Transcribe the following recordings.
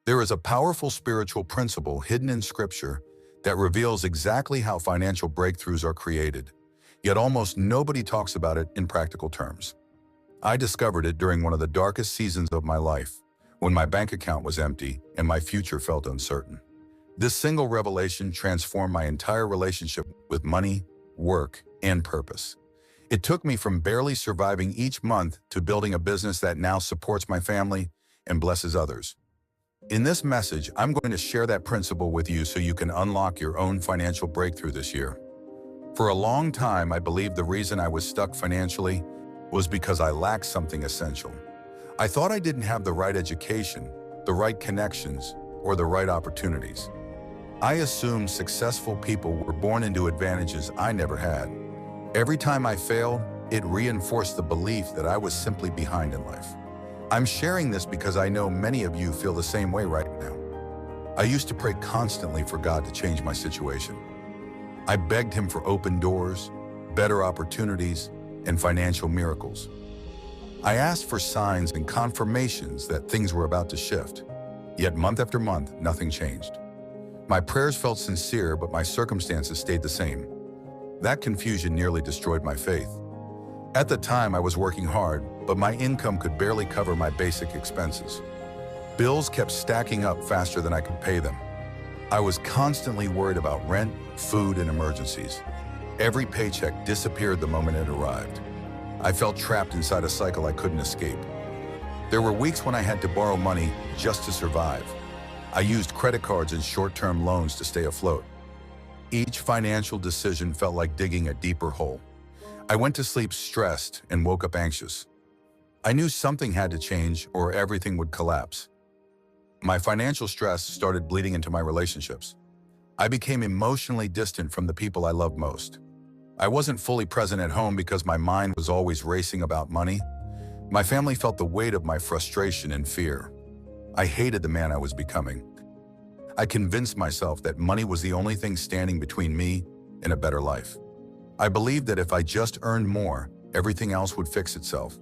There is a powerful spiritual principle hidden in Scripture that reveals exactly how financial breakthroughs are created, yet almost nobody talks about it in practical terms. I discovered it during one of the darkest seasons of my life, when my bank account was empty and my future felt uncertain. This single revelation transformed my entire relationship with money, work, and purpose. It took me from barely surviving each month to building a business that now supports my family and blesses others. In this message, I'm going to share that principle with you so you can unlock your own financial breakthrough this year. For a long time, I believed the reason I was stuck financially was because I lacked something essential. I thought I didn't have the right education, the right connections, or the right opportunities. I assumed successful people were born into advantages I never had. Every time I failed, it reinforced the belief that I was simply behind in life. I'm sharing this because I know many of you feel the same way right now. I used to pray constantly for God to change my situation. I begged Him for open doors, better opportunities, and financial miracles. I asked for signs and confirmations that things were about to shift. Yet month after month, nothing changed. My prayers felt sincere, but my circumstances stayed the same. That confusion nearly destroyed my faith. At the time, I was working hard, but my income could barely cover my basic expenses. Bills kept stacking up faster than I could pay them. I was constantly worried about rent, food, and emergencies. Every paycheck disappeared the moment it arrived. I felt trapped inside a cycle I couldn't escape. There were weeks when I had to borrow money just to survive. I used credit cards and short-term loans to stay afloat. Each financial decision felt like digging a deeper hole. I went to sleep stressed and woke up anxious. I knew something had to change or everything would collapse. My financial stress started bleeding into my relationships. I became emotionally distant from the people I loved most. I wasn't fully present at home because my mind was always racing about money. My family felt the weight of my frustration and fear. I hated the man I was becoming. I convinced myself that money was the only thing standing between me and a better life. I believed that if I just earned more, everything else would fix itself.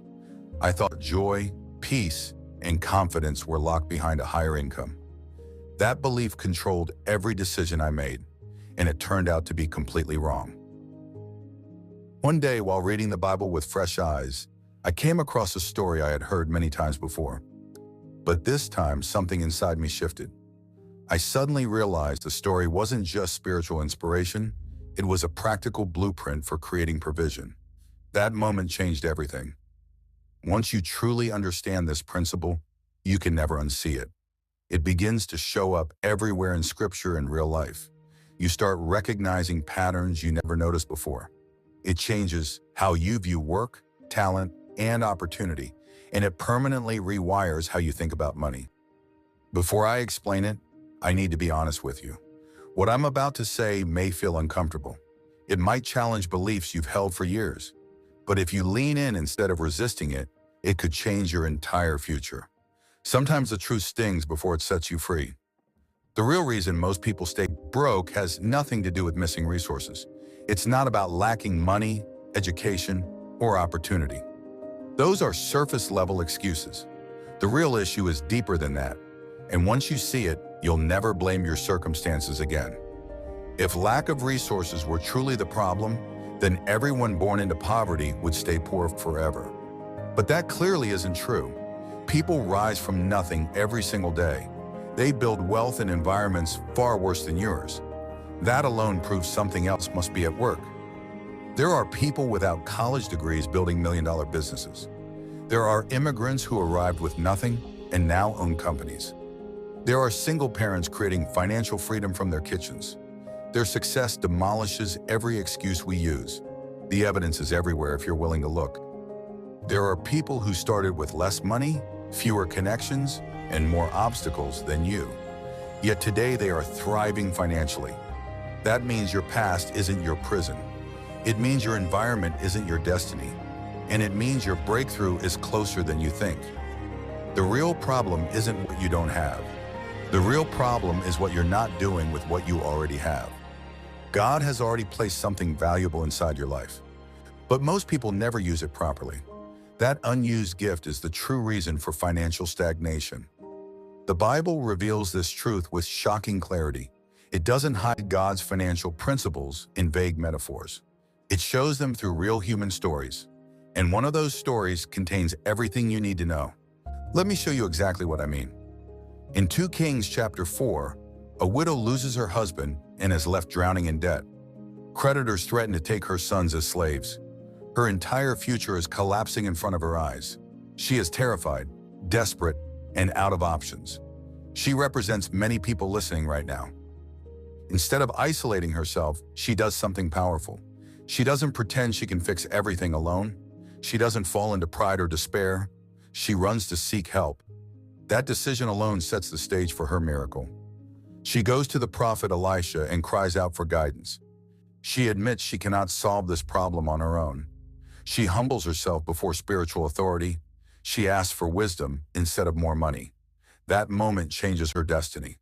I thought joy, peace, and confidence were locked behind a higher income. That belief controlled every decision I made, and it turned out to be completely wrong. One day, while reading the Bible with fresh eyes, I came across a story I had heard many times before. But this time, something inside me shifted. I suddenly realized the story wasn't just spiritual inspiration, it was a practical blueprint for creating provision. That moment changed everything. Once you truly understand this principle, you can never unsee it. It begins to show up everywhere in Scripture and real life. You start recognizing patterns you never noticed before. It changes how you view work, talent, and opportunity, and it permanently rewires how you think about money. Before I explain it, I need to be honest with you. What I'm about to say may feel uncomfortable. It might challenge beliefs you've held for years. But if you lean in instead of resisting it, it could change your entire future. Sometimes the truth stings before it sets you free. The real reason most people stay broke has nothing to do with missing resources. It's not about lacking money, education, or opportunity. Those are surface-level excuses. The real issue is deeper than that. And once you see it, you'll never blame your circumstances again. If lack of resources were truly the problem, then everyone born into poverty would stay poor forever. But that clearly isn't true. People rise from nothing every single day. They build wealth in environments far worse than yours. That alone proves something else must be at work. There are people without college degrees building million-dollar businesses. There are immigrants who arrived with nothing and now own companies. There are single parents creating financial freedom from their kitchens. Their success demolishes every excuse we use. The evidence is everywhere if you're willing to look. There are people who started with less money, fewer connections, and more obstacles than you. Yet today they are thriving financially. That means your past isn't your prison. It means your environment isn't your destiny. And it means your breakthrough is closer than you think. The real problem isn't what you don't have. The real problem is what you're not doing with what you already have. God has already placed something valuable inside your life, but most people never use it properly. That unused gift is the true reason for financial stagnation. The Bible reveals this truth with shocking clarity. It doesn't hide God's financial principles in vague metaphors. It shows them through real human stories. And one of those stories contains everything you need to know. Let me show you exactly what I mean. In 2 Kings chapter 4, a widow loses her husband and is left drowning in debt. Creditors threaten to take her sons as slaves. Her entire future is collapsing in front of her eyes. She is terrified, desperate, and out of options. She represents many people listening right now. Instead of isolating herself, she does something powerful. She doesn't pretend she can fix everything alone. She doesn't fall into pride or despair. She runs to seek help. That decision alone sets the stage for her miracle. She goes to the prophet Elisha and cries out for guidance. She admits she cannot solve this problem on her own. She humbles herself before spiritual authority. She asks for wisdom instead of more money. That moment changes her destiny.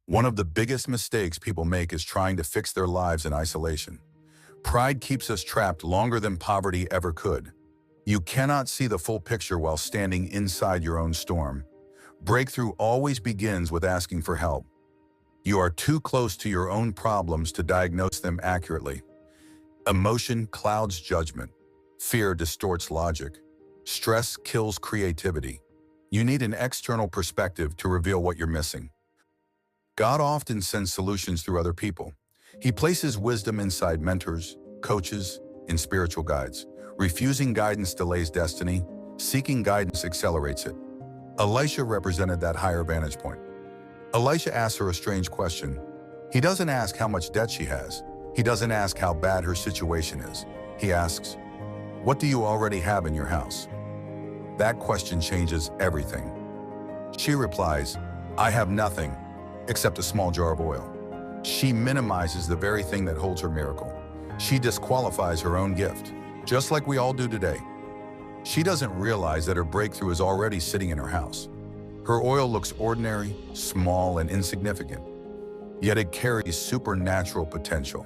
One of the biggest mistakes people make is trying to fix their lives in isolation. Pride keeps us trapped longer than poverty ever could. You cannot see the full picture while standing inside your own storm. Breakthrough always begins with asking for help. You are too close to your own problems to diagnose them accurately. Emotion clouds judgment. Fear distorts logic. Stress kills creativity. You need an external perspective to reveal what you're missing. God often sends solutions through other people. He places wisdom inside mentors, coaches, and spiritual guides. Refusing guidance delays destiny. Seeking guidance accelerates it. Elisha represented that higher vantage point. Elisha asks her a strange question. He doesn't ask how much debt she has. He doesn't ask how bad her situation is. He asks, "What do you already have in your house?" That question changes everything. She replies, "I have nothing except a small jar of oil." She minimizes the very thing that holds her miracle. She disqualifies her own gift, just like we all do today. She doesn't realize that her breakthrough is already sitting in her house. Her oil looks ordinary, small, and insignificant, yet it carries supernatural potential.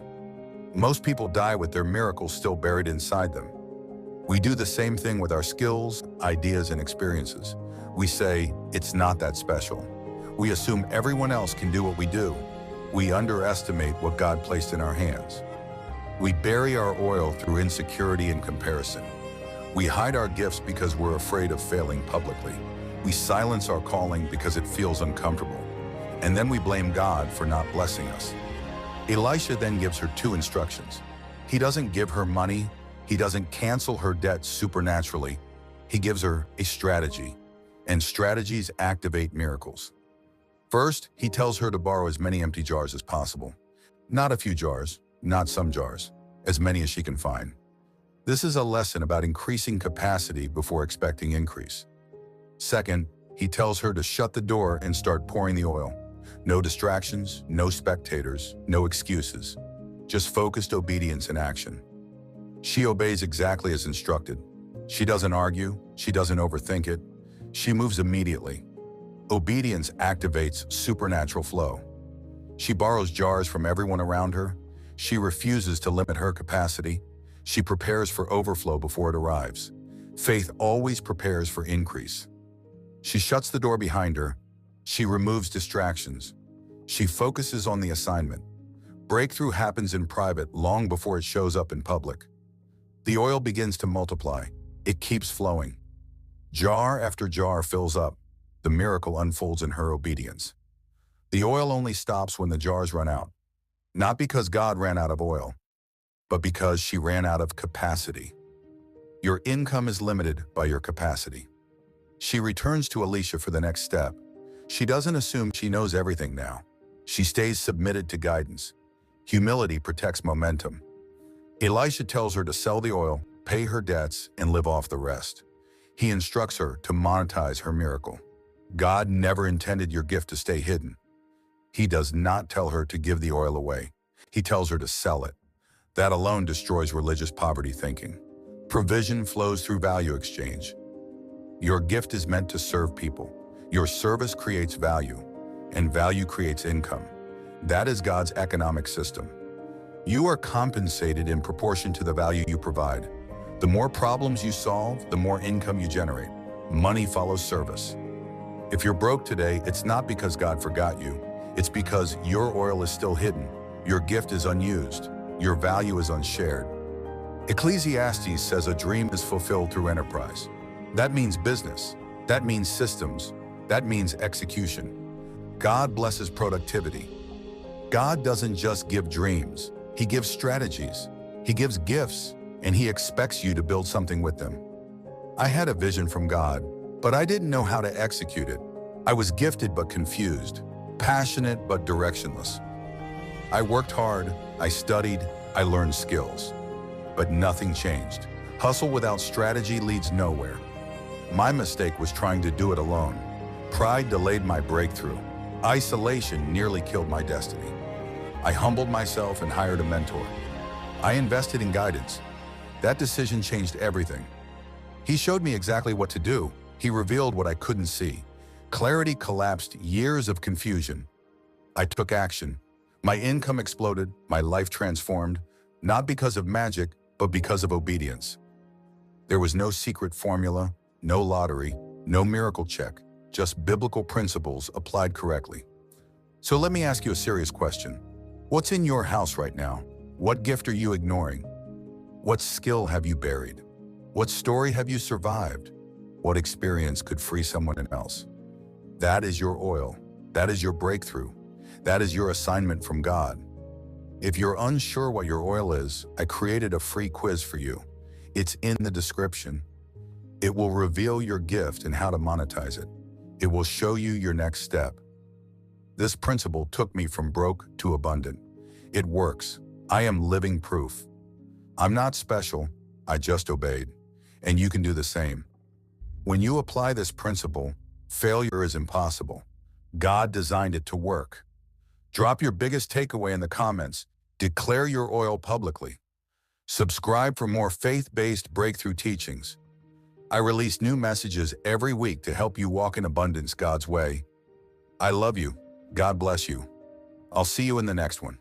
Most people die with their miracles still buried inside them. We do the same thing with our skills, ideas, and experiences. We say, "It's not that special." We assume everyone else can do what we do. We underestimate what God placed in our hands. We bury our oil through insecurity and comparison. We hide our gifts because we're afraid of failing publicly. We silence our calling because it feels uncomfortable. And then we blame God for not blessing us. Elisha then gives her 2 instructions. He doesn't give her money. He doesn't cancel her debt supernaturally. He gives her a strategy. And strategies activate miracles. First, he tells her to borrow as many empty jars as possible. Not a few jars, not some jars, as many as she can find. This is a lesson about increasing capacity before expecting increase. Second, he tells her to shut the door and start pouring the oil. No distractions, no spectators, no excuses. Just focused obedience and action. She obeys exactly as instructed. She doesn't argue. She doesn't overthink it. She moves immediately. Obedience activates supernatural flow. She borrows jars from everyone around her. She refuses to limit her capacity. She prepares for overflow before it arrives. Faith always prepares for increase. She shuts the door behind her. She removes distractions. She focuses on the assignment. Breakthrough happens in private long before it shows up in public. The oil begins to multiply. It keeps flowing. Jar after jar fills up. The miracle unfolds in her obedience. The oil only stops when the jars run out. Not because God ran out of oil, but because she ran out of capacity. Your income is limited by your capacity. She returns to Elisha for the next step. She doesn't assume she knows everything now. She stays submitted to guidance. Humility protects momentum. Elisha tells her to sell the oil, pay her debts, and live off the rest. He instructs her to monetize her miracle. God never intended your gift to stay hidden. He does not tell her to give the oil away. He tells her to sell it. That alone destroys religious poverty thinking. Provision flows through value exchange. Your gift is meant to serve people. Your service creates value, and value creates income. That is God's economic system. You are compensated in proportion to the value you provide. The more problems you solve, the more income you generate. Money follows service. If you're broke today, it's not because God forgot you. It's because your oil is still hidden, your gift is unused, your value is unshared. Ecclesiastes says a dream is fulfilled through enterprise. That means business. That means systems. That means execution. God blesses productivity. God doesn't just give dreams. He gives strategies. He gives gifts, and He expects you to build something with them. I had a vision from God, but I didn't know how to execute it. I was gifted but confused, passionate but directionless. I worked hard, I studied, I learned skills. But nothing changed. Hustle without strategy leads nowhere. My mistake was trying to do it alone. Pride delayed my breakthrough. Isolation nearly killed my destiny. I humbled myself and hired a mentor. I invested in guidance. That decision changed everything. He showed me exactly what to do. He revealed what I couldn't see. Clarity collapsed years of confusion. I took action. My income exploded, my life transformed, not because of magic, but because of obedience. There was no secret formula, no lottery, no miracle check, just biblical principles applied correctly. So let me ask you a serious question. What's in your house right now? What gift are you ignoring? What skill have you buried? What story have you survived? What experience could free someone else? That is your oil. That is your breakthrough. That is your assignment from God. If you're unsure what your oil is, I created a free quiz for you. It's in the description. It will reveal your gift and how to monetize it. It will show you your next step. This principle took me from broke to abundant. It works. I am living proof. I'm not special. I just obeyed. And you can do the same. When you apply this principle, failure is impossible. God designed it to work. Drop your biggest takeaway in the comments. Declare your oil publicly. Subscribe for more faith-based breakthrough teachings. I release new messages every week to help you walk in abundance God's way. I love you. God bless you. I'll see you in the next one.